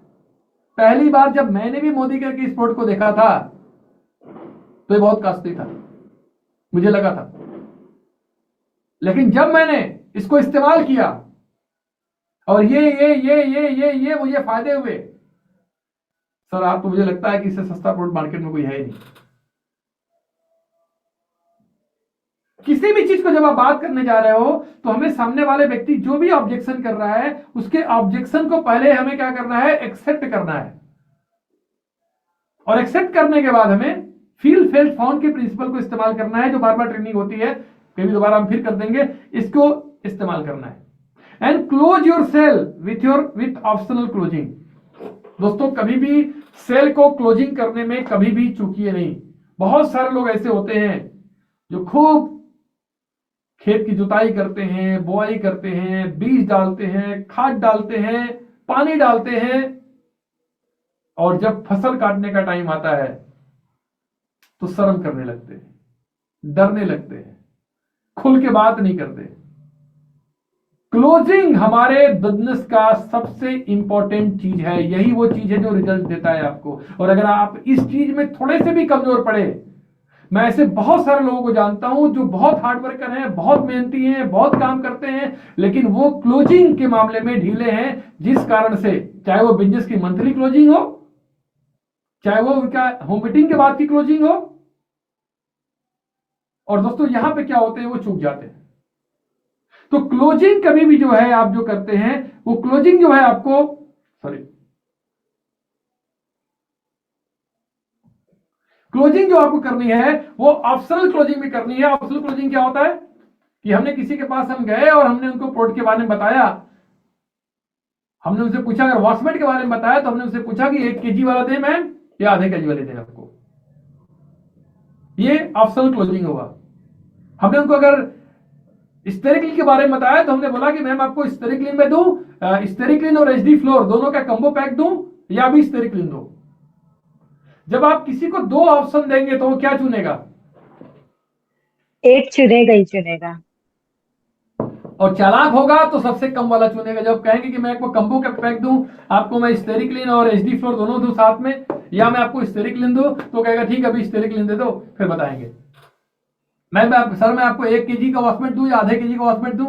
पहली बार जब मैंने भी मोदी के इस प्रोडक्ट को देखा था तो ये बहुत कॉस्टली था, मुझे लगा था, लेकिन जब मैंने इसको इस्तेमाल किया और ये मुझे फायदे हुए, सर आप तो मुझे लगता है कि इससे सस्ता प्रोडक्ट मार्केट में कोई है ही नहीं। किसी भी चीज को जब आप बात करने जा रहे हो तो हमें सामने वाले व्यक्ति जो भी ऑब्जेक्शन कर रहा है उसके ऑब्जेक्शन को पहले हमें क्या करना है, एक्सेप्ट करना है, और एक्सेप्ट करने के बाद हमें फील फेल्ट फाउंड के प्रिंसिपल को इस्तेमाल करना है, जो बार बार ट्रेनिंग होती है, कभी दोबारा हम फिर कर देंगे, इसको इस्तेमाल करना है। And close your sale with optional closing. दोस्तों कभी भी सेल को क्लोजिंग करने में कभी भी चूकिए नहीं। बहुत सारे लोग ऐसे होते हैं जो खूब खेत की जुताई करते हैं, बुआई करते हैं, बीज डालते हैं, खाद डालते हैं, पानी डालते हैं, और जब फसल काटने का टाइम आता है तो शर्म करने लगते हैं, डरने लगते हैं, खुल के बात नहीं करते। क्लोजिंग हमारे बिजनेस का सबसे इंपॉर्टेंट चीज है, यही वो चीज है जो रिजल्ट देता है आपको। और अगर आप इस चीज में थोड़े से भी कमजोर पड़े, मैं ऐसे बहुत सारे लोगों को जानता हूं जो बहुत हार्ड वर्कर हैं, बहुत मेहनती हैं, बहुत काम करते हैं, लेकिन वो क्लोजिंग के मामले में ढीले हैं, जिस कारण से चाहे वो बिजनेस की मंथली क्लोजिंग हो, चाहे वो उनका होम मीटिंग के बाद की क्लोजिंग हो। और दोस्तों यहां पे क्या होते हैं, वो चूक जाते हैं। तो क्लोजिंग कभी भी जो है आप जो करते हैं, वो क्लोजिंग जो है आपको क्लोजिंग जो आपको करनी है वो ऑप्शनल क्लोजिंग भी करनी है। ऑप्शनल क्लोजिंग क्या होता है कि हमने किसी के पास हम गए और हमने उनको प्रोडक्ट के बारे में बताया, हमने उनसे पूछा, अगर वॉशमेट के बारे में बताया तो हमने उनसे पूछा कि 1 kg वाला दें मैम या आधे kg वाले दें आपको, ये ऑप्शनल क्लोजिंग होगा। हमने उनको अगर स्टेरिक्लिन के बारे में बताया तो हमने बोला कि मैम आपको स्टेरिक्लिन में दूं, स्टेरिक्लिन और एचडी फ्लोर दोनों का कंबो पैक दूं या भी स्टेरिक्लिन दो। जब आप किसी को 2 ऑप्शन देंगे तो वो क्या चुनेगा? एक चुनेगा ही चुनेगा। और चालाक होगा तो सबसे कम वाला चुनेगा। जब कहेंगे कि मैं आपको कंबो का पैक दूं, आपको मैं स्टेरिक्लिन और एचडी फ्लोर दोनों दूं साथ में, या मैं आपको स्टेरिक्लिन दूं, तो कहेगा ठीक है अभी स्टेरिक्लिन दे दो, फिर बताएंगे। सर मैं आपको 1 kg का वॉशमेट दूं या आधे kg का वॉशमेट दूं,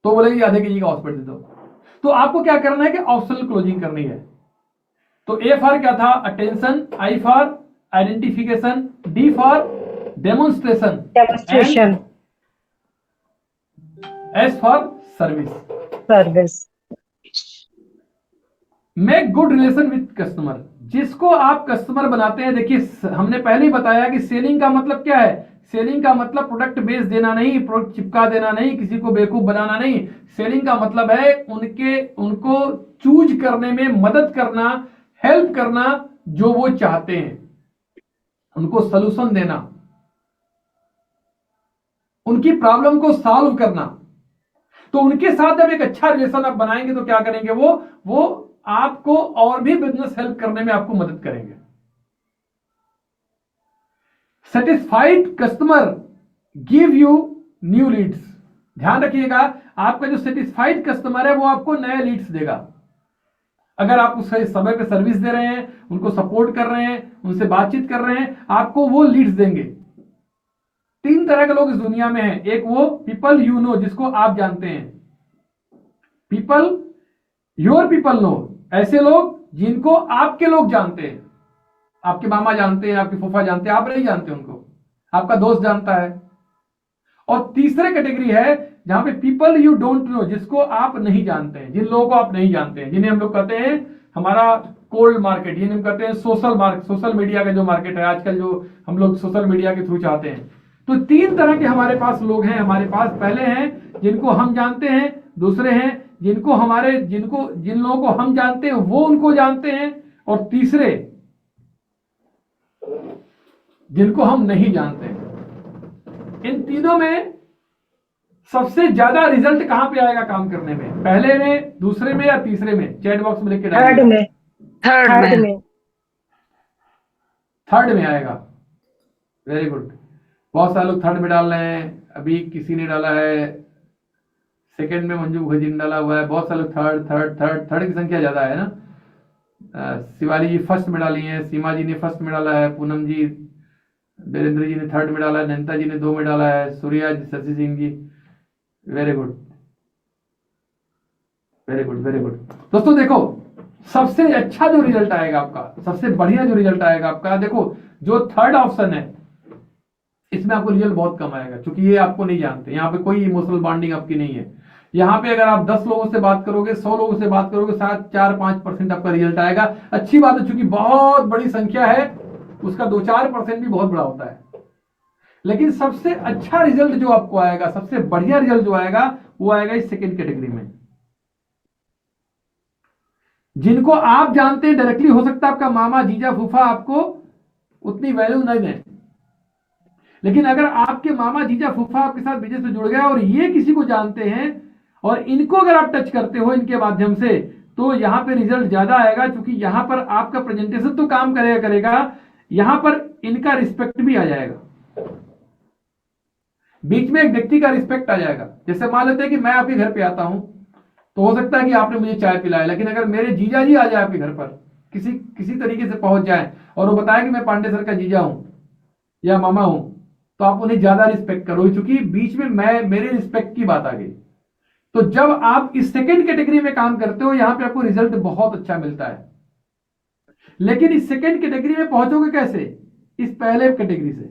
तो बोलेगी आधे kg का वॉशमेट दे दो। तो आपको क्या करना है कि ऑप्शनल क्लोजिंग करनी है। तो ए फॉर क्या था? Attention, I for identification, D for demonstration, S for service. Make good relation with customer. जिसको आप कस्टमर बनाते हैं, देखिए हमने पहले ही बताया कि सेलिंग का मतलब क्या है। सेलिंग का मतलब प्रोडक्ट बेच देना नहीं, प्रोडक्ट चिपका देना नहीं, किसी को बेवकूफ बनाना नहीं। सेलिंग का मतलब है उनको चूज करने में मदद करना, हेल्प करना, जो वो चाहते हैं, उनको सलूशन देना, उनकी प्रॉब्लम को सॉल्व करना। तो उनके साथ जब एक अच्छा रिलेशन आप बनाएंगे तो क्या करेंगे, वो आपको और भी बिजनेस हेल्प करने में आपको मदद करेंगे। Satisfied customer give you new leads. ध्यान रखिएगा, आपका जो सेटिस्फाइड कस्टमर है वो आपको नए लीड्स देगा। अगर आप उससे समय पे सर्विस दे रहे हैं, उनको सपोर्ट कर रहे हैं, उनसे बातचीत कर रहे हैं, आपको वो लीड्स देंगे। 3 तरह के लोग इस दुनिया में हैं। एक वो पीपल यू नो, जिसको आप जानते हैं, पीपल योर पीपल नो, ऐसे लोग जिनको आपके लोग जानते हैं। आपके मामा जानते हैं, आपके फूफा जानते हैं, आप नहीं जानते उनको, आपका दोस्त जानता है। और तीसरे कैटेगरी है जहां पे पीपल यू डोंट नो, जिसको आप नहीं जानते हैं, जिन लोगों को आप नहीं जानते हैं, जिन्हें हम लोग कहते हैं हमारा कोल्ड मार्केट, जिन्हें हम कहते हैं सोशल मीडिया का जो मार्केट है आजकल, जो हम लोग सोशल मीडिया के थ्रू चाहते हैं। तो 3 तरह के हमारे पास लोग हैं हमारे पास। पहले हैं जिनको हम जानते हैं, दूसरे हैं जिन लोगों को हम जानते हैं वो उनको जानते हैं, और तीसरे जिनको हम नहीं जानते हैं। इन तीनों में सबसे ज्यादा रिजल्ट कहां पे आएगा काम करने में? पहले में, दूसरे में, या तीसरे में? चैट बॉक्स में लिख के डालिए। थर्ड में आएगा। वेरी गुड, बहुत सारे लोग थर्ड में डाल रहे हैं। अभी किसी ने डाला है सेकंड में, मंजू मुखर्जी ने डाला हुआ है। बहुत सारे लोग थर्ड की संख्या ज्यादा है ना। शिवाली जी फर्स्ट में डाली है, सीमा जी ने फर्स्ट में डाला है, पूनम जी, वीरेंद्र जी ने थर्ड में डाला है, नैनता जी ने 2 में डाला है, Surya ji, Shashi Singh ji. Very good, very good, very good. दोस्तों देखो, सबसे अच्छा जो रिजल्ट आएगा आपका, सबसे बढ़िया जो रिजल्ट आएगा आपका, देखो जो थर्ड ऑप्शन है इसमें आपको रिजल्ट बहुत कम आएगा, क्योंकि ये आपको नहीं जानते, यहाँ पे कोई इमोशनल बॉन्डिंग आपकी नहीं है। यहाँ पे अगर आप 10 लोगों से बात करोगे, 100 लोगों से बात करोगे, शायद 4-5% आपका रिजल्ट आएगा। अच्छी बात है, चूंकि बहुत बड़ी संख्या है, उसका 2-4% भी बहुत बड़ा होता है। लेकिन सबसे अच्छा रिजल्ट जो आपको आएगा, सबसे बढ़िया रिजल्ट जो आएगा, वो आएगा इस सेकेंड कैटेगरी में। जिनको आप जानते हैं डायरेक्टली, हो सकता है आपका मामा, जीजा, फूफा आपको उतनी वैल्यू नहीं दें, लेकिन अगर आपके मामा, जीजा, फूफा आपके साथ बिजनेस में जुड़ गया और ये किसी को जानते हैं और इनको अगर आप टच करते हो इनके माध्यम से, तो यहां पे रिजल्ट ज्यादा आएगा, क्योंकि यहां पर आपका प्रेजेंटेशन तो काम करेगा, यहां पर इनका रिस्पेक्ट भी आ जाएगा, बीच में एक व्यक्ति का रिस्पेक्ट आ जाएगा। जैसे मान लेते हैं कि मैं आपके घर पे आता हूं, तो हो सकता है कि आपने मुझे चाय पिलाया, लेकिन अगर मेरे जीजा जी आ जाए आपके घर पर, किसी तरीके से पहुंच जाए और वो बताए कि मैं पांडे सर का जीजा हूं या मामा हूं, तो आप उन्हें ज्यादा रिस्पेक्ट करोगे, क्योंकि बीच में मेरे रिस्पेक्ट की बात आ गई। तो जब आप इस सेकेंड कैटेगरी में काम करते हो, यहां पे आपको रिजल्ट बहुत अच्छा मिलता है। लेकिन इस सेकेंड कैटेगरी में पहुंचोगे कैसे? इस पहले कैटेगरी से।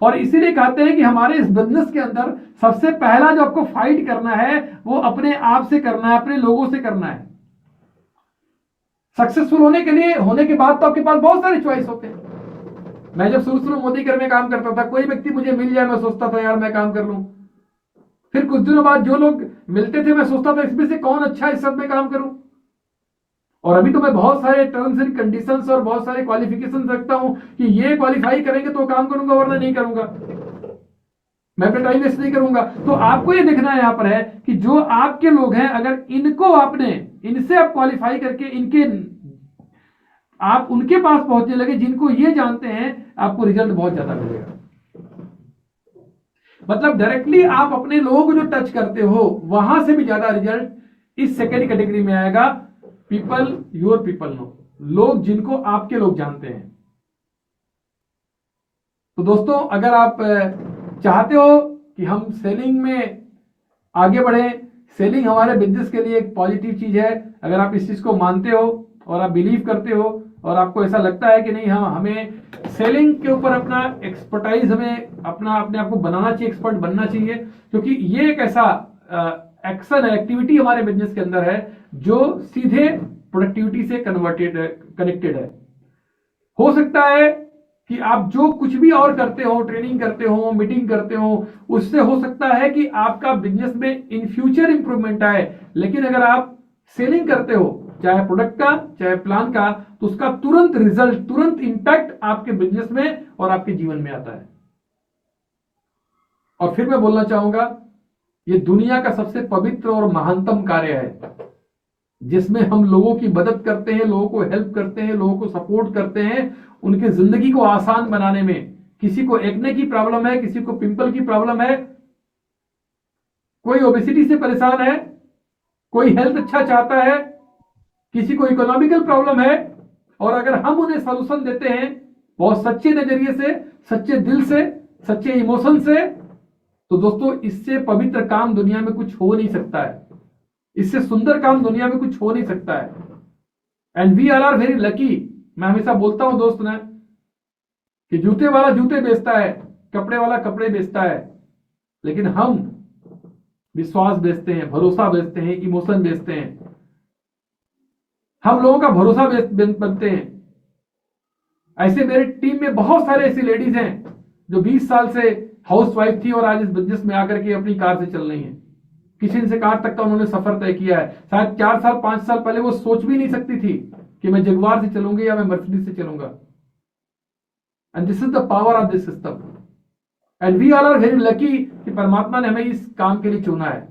और इसीलिए कहते हैं कि हमारे इस बिजनेस के अंदर सबसे पहला जो आपको फाइट करना है, वो अपने आप से करना है, अपने लोगों से करना है। सक्सेसफुल होने के बाद तो आपके पास बहुत सारे चॉइस होते हैं। मैं जब शुरू मोदी घर में काम करता था, कोई व्यक्ति मुझे मिल जाए, मैं सोचता था यार मैं काम कर लूं। फिर कुछ दिनों बाद जो लोग मिलते थे, मैं सोचता था इसमें से कौन अच्छा है, इस सब में काम करूं। और अभी तो मैं बहुत सारे टर्म्स एंड कंडीशंस और बहुत सारे क्वालिफिकेशन रखता हूं कि ये क्वालिफाई करेंगे तो काम करूंगा, वरना नहीं करूंगा। मैं अपना टाइम वेस्ट नहीं करूंगा। तो आपको ये देखना यहां पर है कि जो आपके लोग हैं, अगर इनसे आप क्वालिफाई करके आप उनके पास पहुंचने लगे, जिनको ये जानते हैं, आपको रिजल्ट बहुत ज्यादा मिलेगा। मतलब डायरेक्टली आप अपने लोगों को जो टच करते हो, वहां से भी ज्यादा रिजल्ट इस सेकेंड कैटेगरी में आएगा। पीपल योर पीपल नो, लोग जिनको आपके लोग जानते हैं। तो दोस्तों, अगर आप चाहते हो कि हम सेलिंग में आगे बढ़े, सेलिंग हमारे बिजनेस के लिए एक पॉजिटिव चीज है, अगर आप इस चीज को मानते हो और आप बिलीव करते हो और आपको ऐसा लगता है कि नहीं, हाँ, हमें सेलिंग के ऊपर अपना एक्सपर्टाइज, हमें अपने आप को बनाना चाहिए, एक्सपर्ट बनना चाहिए, क्योंकि ये एक ऐसा एक्शन है, एक्टिविटी हमारे बिजनेस के अंदर है जो सीधे प्रोडक्टिविटी से कनेक्टेड है। हो सकता है कि आप जो कुछ भी और करते हो, ट्रेनिंग करते हो, मीटिंग करते हो, उससे हो सकता है कि आपका बिजनेस में इन फ्यूचर इंप्रूवमेंट आए, लेकिन अगर आप सेलिंग करते हो, चाहे प्रोडक्ट का चाहे प्लान का, तो उसका तुरंत रिजल्ट, तुरंत इंपैक्ट आपके बिजनेस में और आपके जीवन में आता है। और फिर मैं बोलना चाहूंगा, ये दुनिया का सबसे पवित्र और महानतम कार्य है, जिसमें हम लोगों की मदद करते हैं, लोगों को हेल्प करते हैं, लोगों को सपोर्ट करते हैं, उनके जिंदगी को आसान बनाने में। किसी को एक्ने की प्रॉब्लम है, किसी को पिंपल की प्रॉब्लम है, कोई ओबेसिटी से परेशान है, कोई हेल्थ अच्छा चाहता है, किसी को इकोनॉमिकल प्रॉब्लम है, और अगर हम उन्हें सॉल्यूशन देते हैं बहुत सच्चे नजरिए से, सच्चे दिल से, सच्चे इमोशन से, तो दोस्तों, इससे पवित्र काम दुनिया में कुछ हो नहीं सकता है, इससे सुंदर काम दुनिया में कुछ हो नहीं सकता है। And we are very lucky. मैं हमेशा बोलता हूं दोस्त ने कि जूते वाला जूते बेचता है, कपड़े वाला कपड़े बेचता है, लेकिन हम विश्वास बेचते हैं, भरोसा बेचते हैं, इमोशन बेचते हैं। हम लोगों का भरोसा बनते हैं। ऐसे मेरे टीम में बहुत सारे ऐसी लेडीज हैं जो 20 साल से हाउसवाइफ थी और आज इस बिजनेस में आकर के अपनी कार से चल रही हैं। किसी से कार तक का उन्होंने सफर तय किया है। शायद 4 साल 5 साल पहले वो सोच भी नहीं सकती थी कि मैं जगुआर से चलूंगी या मैं मर्सिडीज से चलूंगा। And this is the power of this system. And we all are very lucky कि परमात्मा ने हमें इस काम के लिए चुना है।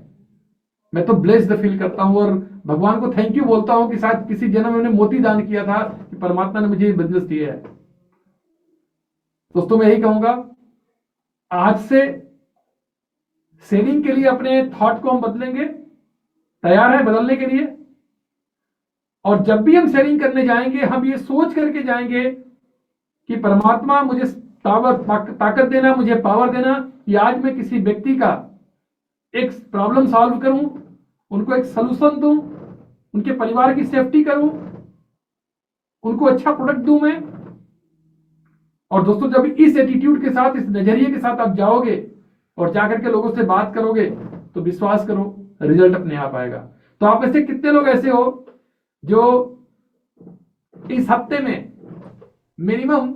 मैं तो ब्लेस्ड फील करता हूं और भगवान को थैंक यू बोलता हूं कि शायद किसी जन्म में उन्होंने मोती दान किया था कि परमात्मा ने मुझे ये बिजनेस दिया है। दोस्तों, मैं यही कहूंगा, आज से सेलिंग के लिए अपने थॉट को हम बदलेंगे, तैयार है बदलने के लिए। और जब भी हम सेलिंग करने जाएंगे, हम ये सोच करके जाएंगे कि परमात्मा मुझे ताकत देना, मुझे पावर देना कि आज मैं किसी व्यक्ति का एक प्रॉब्लम सॉल्व करूं, उनको एक सलूशन दूं, उनके परिवार की सेफ्टी करूं, उनको अच्छा प्रोडक्ट दूं मैं। और दोस्तों, जब इस एटीट्यूड के साथ, इस नजरिए के साथ आप जाओगे और जाकर के लोगों से बात करोगे, तो विश्वास करो रिजल्ट अपने आप आएगा। तो आप में से कितने लोग ऐसे हो जो इस हफ्ते में मिनिमम